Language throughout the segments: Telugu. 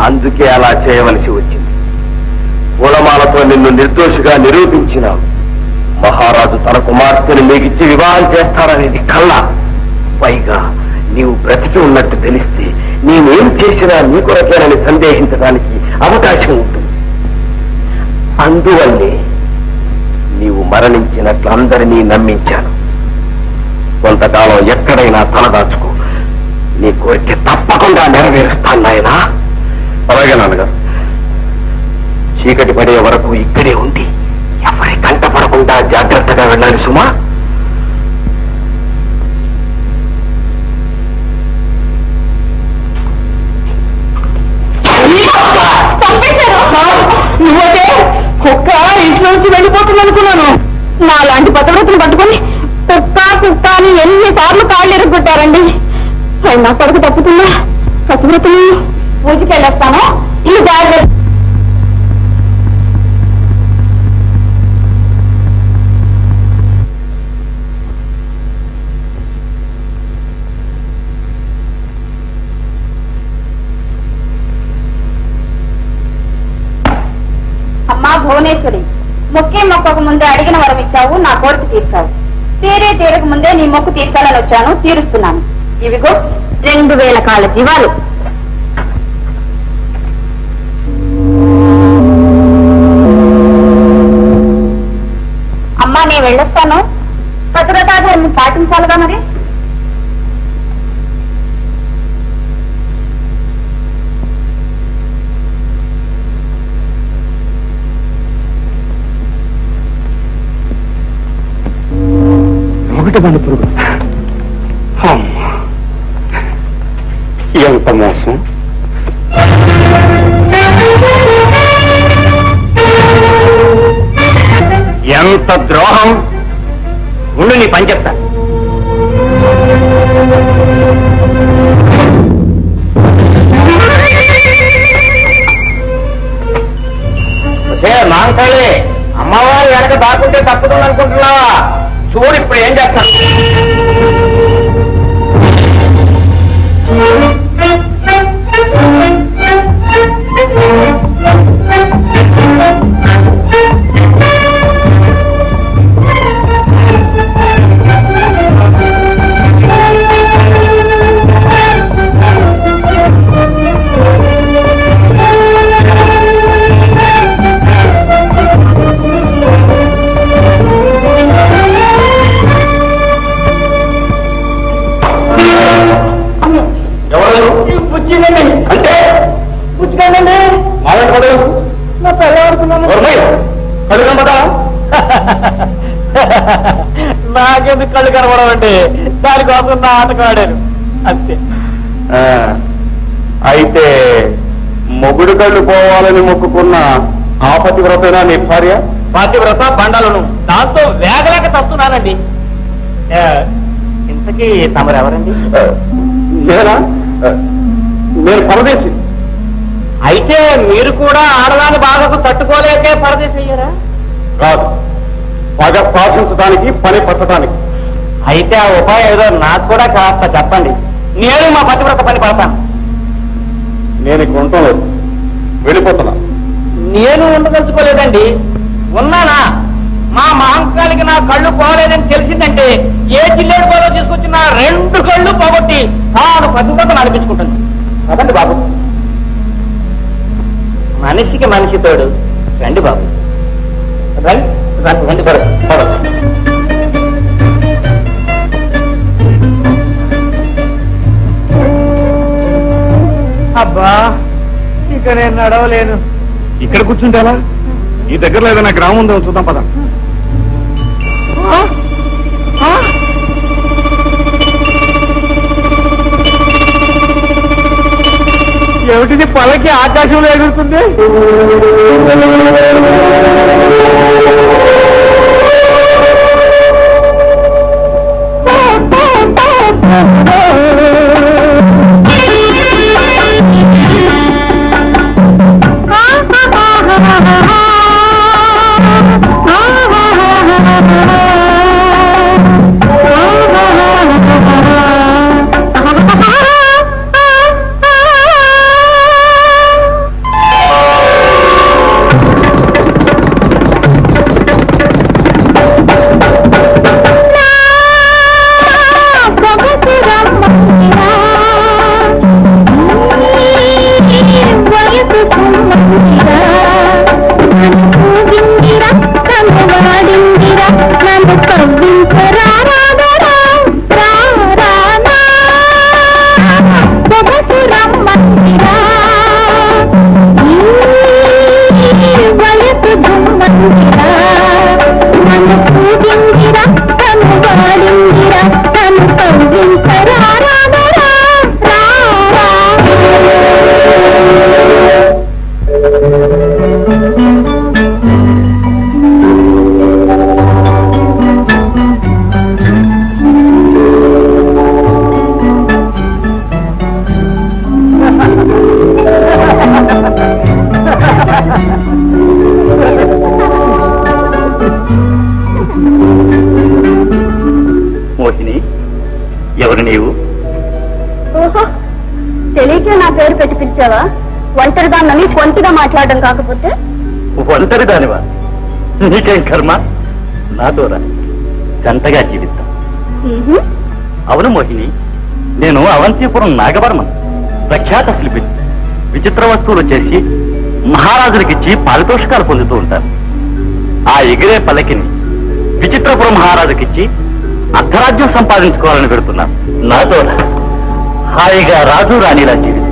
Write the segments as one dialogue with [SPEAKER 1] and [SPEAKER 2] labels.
[SPEAKER 1] అందుకే అలా చేయవలసి వచ్చింది. పూలమాలతో నిన్ను నిర్దోషిగా నిరూపించినావు. మహారాజు తన కుమార్తెను నీకిచ్చి వివాహం చేస్తారనేది కల్లా. పైగా నీవు బ్రతికి ఉన్నట్టు తెలిస్తే నేనేం చేసినా నీ కొరకేనని సందేహించడానికి అవకాశం ఉంటుంది. అందువల్లే నీవు మరణించినట్లు అందరినీ నమ్మించాను. కొంతకాలం ఎక్కడైనా తలదాచుకో. నీ కోరిక తప్పకుండా నెరవేరుస్తాను నాయనా. అలాగే నాన్నగారు. చీకటి పడే వరకు ఇక్కడే ఉండి ఎవరి కంట పడకుండా జాగ్రత్తగా వెళ్ళాలి సుమా.
[SPEAKER 2] నువ్వే కుక్క ఇంట్లో నుంచి వెళ్ళిపోతుంది అనుకున్నాను. నా లాంటి పతవ్రతను పట్టుకుని కుక్క కుక్క అని ఎన్నిసార్లు కాళ్ళు ఎరగొట్టారండి. నా కొడుకు తప్పుతున్నా పతివ్రతని పూజకి వెళ్ళొస్తాను. ఇది జాగ్రత్త. అమ్మా భువనేశ్వరి, మొక్కే మొక్కకు ముందే అడిగిన వరం ఇచ్చావు, నా కోరిక తీర్చావు. తీరక ముందే నీ మొక్కు తీర్చాలని వచ్చాను, తీరుస్తున్నాను. ఇవిగో 2000 కాళ్ళ జీవాలు. అమ్మా నేను వెళ్ళొస్తాను. పతివ్రతాధర్మం పాటించాలిగా మరి.
[SPEAKER 1] ఎంత మోసం! ఎంత ద్రోహం! ఉండు నీ పని చెప్తా. మాంకాళి, అమ్మవారు వెనక దాక్కుంటే తప్పుతుంది అనుకుంటున్నావా? చూడు ఇప్పుడు ఏం చేస్తాను. నాకెందుకు కళ్ళు కనబడవండి? దానికోసం నా ఆటకు ఆడాను అంతే. అయితే మొగుడు కళ్ళు పోవాలని మొక్కుకున్న ఆ పతివ్రతనా నీ భార్య? పతివ్రత బండలను దాంతో వేగలేక తప్పుతున్నానండి. ఇంతకీ తమరెవరండి? నేనా? నేను పరదేశి. అయితే మీరు కూడా ఆడదాని బాధకు తట్టుకోలేకే పరదేశి అయ్యారా? కాదు, పగ సాధించడానికి, పని పట్టడానికి. అయితే ఆ ఉపాయం ఏదో నాకు కూడా కాస్త చెప్పండి. నేను మా పతివ్రత పని పడతాను. నేను ఇక్కడ ఉండలేదు, వెళ్ళిపోతున్నా. నేను ఉండదలుచుకోలేదండి. ఉన్నానా? మా మాంకాలికి నా కళ్ళు పోలేదని తెలిసిందంటే ఏ జిల్లేడు పోలో తీసుకొచ్చి నా 2 కళ్ళు పోగొట్టి తాను పతివ్రత నడిపించుకుంటుంది. కదండి బాబు, మనిషికి మనిషి తోడు. రండి బాబు, రండి రండి. అబ్బా, ఇక నేను నడవలేను. ఇక్కడ కూర్చుంటారా? ఈ దగ్గరలో ఏదైనా గ్రామం ఉందో చూద్దాం పద. ఏమిటిది? పలకి ఆకాశంలో ఎగురుతుంది.
[SPEAKER 3] ఎవరు నీవు?
[SPEAKER 2] ఓహో, తెలియకే నా పేరు పెట్టి పిలిచావా? ఒంటరిదాన్నని కొంచెగా మాట్లాడడం కాకపోతే
[SPEAKER 3] ఒంటరి దానివా? నీకేం కర్మ? నాతో రా, జంటగా జీవిద్దాం. అవును మోహిని, నేను అవంతిపురం నాగవర్మన్, ప్రఖ్యాత శిల్పిని. విచిత్ర వస్తువులు చేసి మహారాజులకిచ్చి పారితోషికాలు పొందుతూ ఉంటాను. ఆ ఎగిరే పల్లకిని విచిత్రపురం మహారాజుకిచ్చి అర్ధరాజ్యం సంపాదించుకోవాలని పెడుతున్నాను. నాతో రా, హాయిగా రాజు రాణిలా జీవిద్దాం.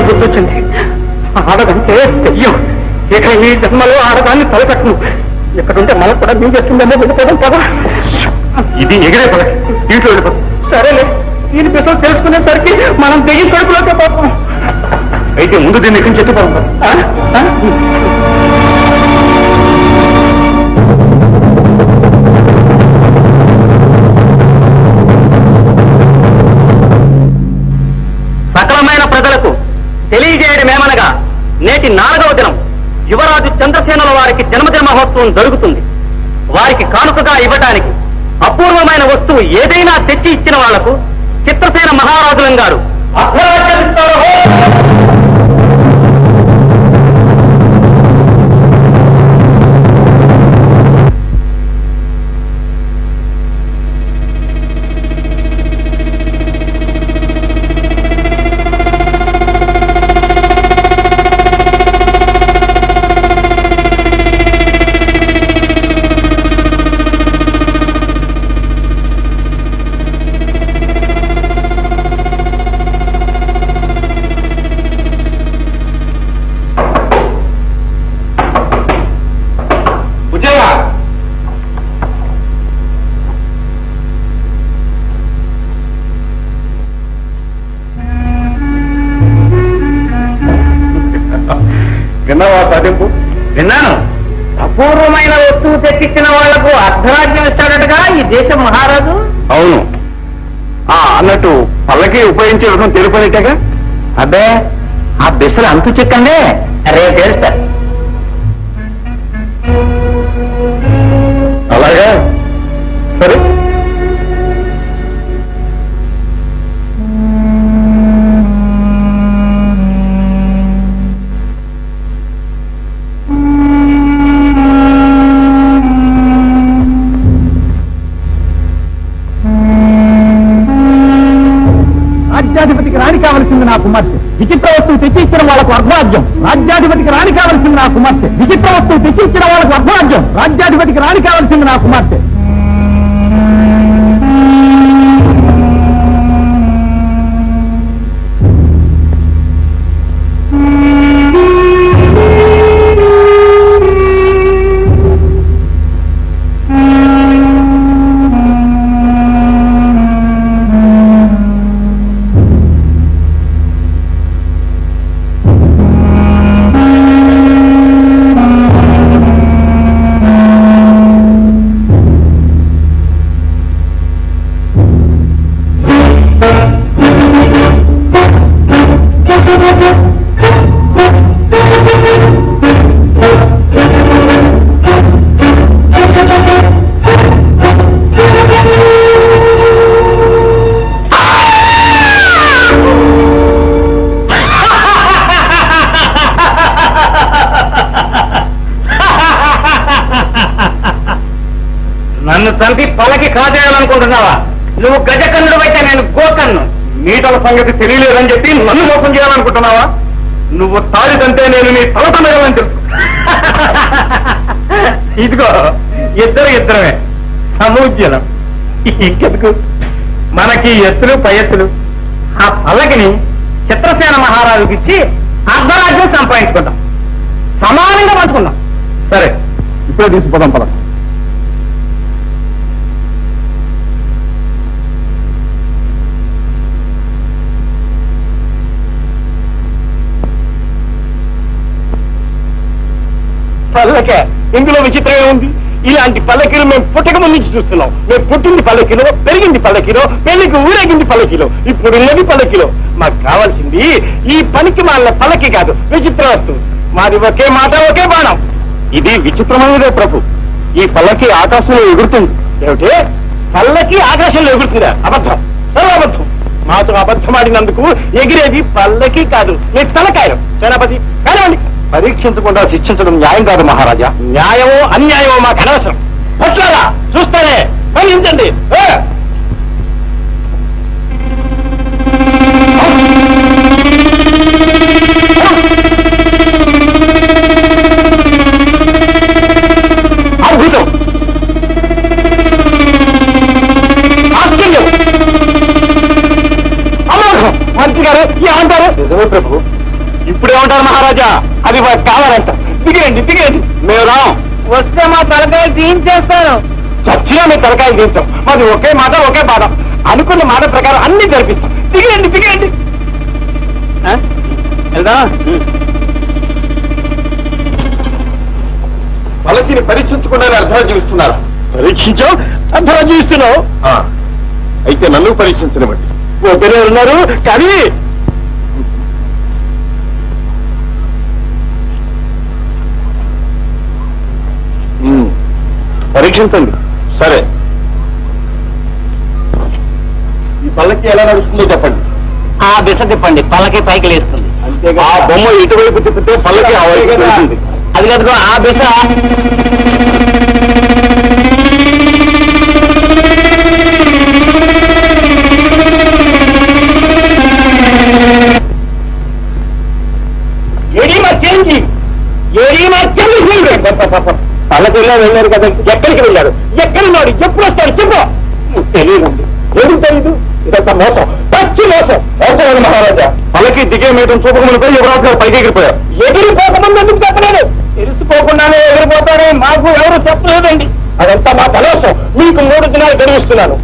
[SPEAKER 3] గుర్తొచ్చింది. ఆడదంటే తెయ్యం. ఇక ఈ జన్మలో ఆడదాన్ని తలపెట్టను. ఎక్కడుంటే మనకు కూడా మీ చేస్తుందనే వెళ్ళిపోవడం కదా. ఇది ఎగిరే పడకి, దీంట్లో వెళ్ళిపోతాం. సరేలే, దీని విషయం తెలుసుకునేసరికి మనం తెగి కడుపులోకి పోతాం. అయితే ముందు దీన్ని ఇక్కడి నుంచి ఎత్తుకోవాలి. సకలమైన ప్రజలకు తెలియజేయడమేమనగా, నేటి 4వ దినం యువరాజు చంద్రసేనుల వారికి జన్మదిన మహోత్సవం జరుగుతుంది. వారికి కానుకగా ఇవ్వటానికి అపూర్వమైన వస్తువు ఏదైనా తెచ్చి ఇచ్చిన వాళ్లకు చిత్రసేన మహారాజులం గారు అర్ధరాజ్యమిస్తారు. విన్నావా సాధింపు? విన్నాను. అపూర్వమైన వస్తువు తెచ్చిచ్చిన వాళ్లకు అర్ధరాజ్యం ఇస్తాడటగా ఈ దేశం మహారాజు. అవును, అన్నట్టు పల్లకి ఉపయోగించే విధం తెలుపనిట్టగా. అబ్బే, ఆ బెసలు అంతు చెక్కండి, రేపు తెలుస్తా. అలాగా, సరే. రాజ్యాధిపతికి రాణి కావలసింది నా కుమార్తె. విచిత్ర వస్తువు తెచ్చి ఇచ్చిన వాళ్ళకు అర్ధరాజ్యం. రాజ్యాధిపతికి రాణి కావలసింది నా కుమార్తె. విచిత్ర వస్తువు తెచ్చి ఇచ్చిన వాళ్ళకు అర్ధరాజ్యం. రాజ్యాధిపతికి రాణి కావలసింది నా కుమార్తె. నన్ను చంపి పల్లకి కాజేయాలనుకుంటున్నావా? నువ్వు గజకన్నుడు అయితే నేను గోకన్ను. నీటల సంగతి తెలియలేదని చెప్పి నన్ను మోసం చేయాలనుకుంటున్నావా? నువ్వు తాడిదంటే నేను నీ తలత మేలని తెలుసు. ఇదిగో, ఇద్దరమే సముద్రం. ఇంకెందుకు మనకి ఎత్తులు పయస్సులు. ఆ పల్లకిని చిత్రసేన మహారాజుకి ఇచ్చి అర్ధరాజ్యం సంపాదించుకుందాం, సమానంగా పంచుకుందాం. సరే, ఇప్పుడే తీసుకుపోదాం పద. పల్లకే, ఇందులో విచిత్రమే ఉంది.
[SPEAKER 1] ఇలాంటి పల్లకీలు మేము పుట్టక ముందు నుంచి చూస్తున్నాం. మేము పుట్టింది పల్లకీలో, పెరిగింది పల్లకీలో, పెళ్లికి ఊరేగింది పల్లకీలో, ఇప్పుడు ఉన్నది పల్లకీలో. మాకు కావాల్సింది ఈ పనికి మాల పల్లకి కాదు, విచిత్ర వస్తువు. మాది ఒకే మాట, ఒకే బాణం. ఇది విచిత్రమైనదే ప్రభు. ఈ పల్లకి ఆకాశంలో ఎగురుతుంది. ఏమిటి? పల్లకి ఆకాశంలో ఎగురుతుందా? అబద్ధం, సర్వాబద్ధం. మాతో అబద్ధమాడినందుకు ఎగిరేది పల్లకి కాదు, మీ తలకాయలు. సేనాపతి కానివ్వండి. పరీక్షించకుండా శిక్షించడం న్యాయం కాదు మహారాజా. న్యాయమో అన్యాయమో మాకు అనవసరం. వస్తారా చూస్తారే, ఫలించండి. అద్భుతం, ఆశ్చర్యం, అమోఘం. మంత్రి గారు ఏమంటారు? నిజమే ప్రభు. ఇప్పుడేమంటారు మహారాజా? అది మాకు కావాలంట. దిగండి దిగండి. మేము రాం. వస్తే మా తలకాయలు తీయించేస్తాను. చచ్చినా మీ తలకాయలు తీయించాం. మాది ఒకే మాట, ఒకే బాధ. అనుకున్న మాట ప్రకారం అన్ని జరిపిస్తాం. దిగండి దిగండి. వెళ్దా? పలకిని పరీక్షించకుండా అర్ధరాజ్యం ఇస్తున్నారా? పరీక్షించావు, అర్ధరాజ్యం ఇస్తున్నావు. అయితే నన్ను పరీక్షించనివ్వండి. ఒకరే ఉన్నారు కానీ పరీక్షించండి. సరే, ఈ పల్లకి ఎలా నడుస్తుందో చెప్పండి. ఆ దిశ తిప్పండి, పల్లకి పైకి లేస్తుంది. అంతేగా? ఆ బొమ్మ ఇటువైపు తిప్పితే పల్లకి ఆ వైపు వెళ్తుంది. అది కదుగో ఆ దిశ. పల్లకిలో వెళ్ళారు కదా, ఎక్కడికి వెళ్ళారు? ఎక్కడున్నాడు? ఎప్పుడు వస్తాడు? చెప్పు. తెలియదండి. ఎందుకు తెలీదు? ఇదంతా మోసం, పచ్చి మోసం. మోసం మహారాజా. పల్లకి దిగే మీటం చూపకముందు యువరాజు గారు పైకి ఎగిరిపోయారు. ఎగిరిపోకముందు ఎందుకు చెప్పలేదు? తెలుసుకోకుండానే ఎగిరిపోతాడే మాకు ఎవరు చెప్పలేదండి. అదంతా మా తలోసం. మీకు 3 దినాలు గడివిస్తున్నాను.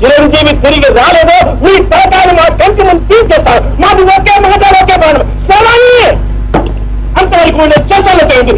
[SPEAKER 1] చిరంజీవి తిరిగి రాలేదో మీ తలకాయలు మా కంటి ముందు తీసేస్తారు. మాది ఒకే మాట, ఒకే బాణం. అంతవరకు చేసాను. తీసుకోండి.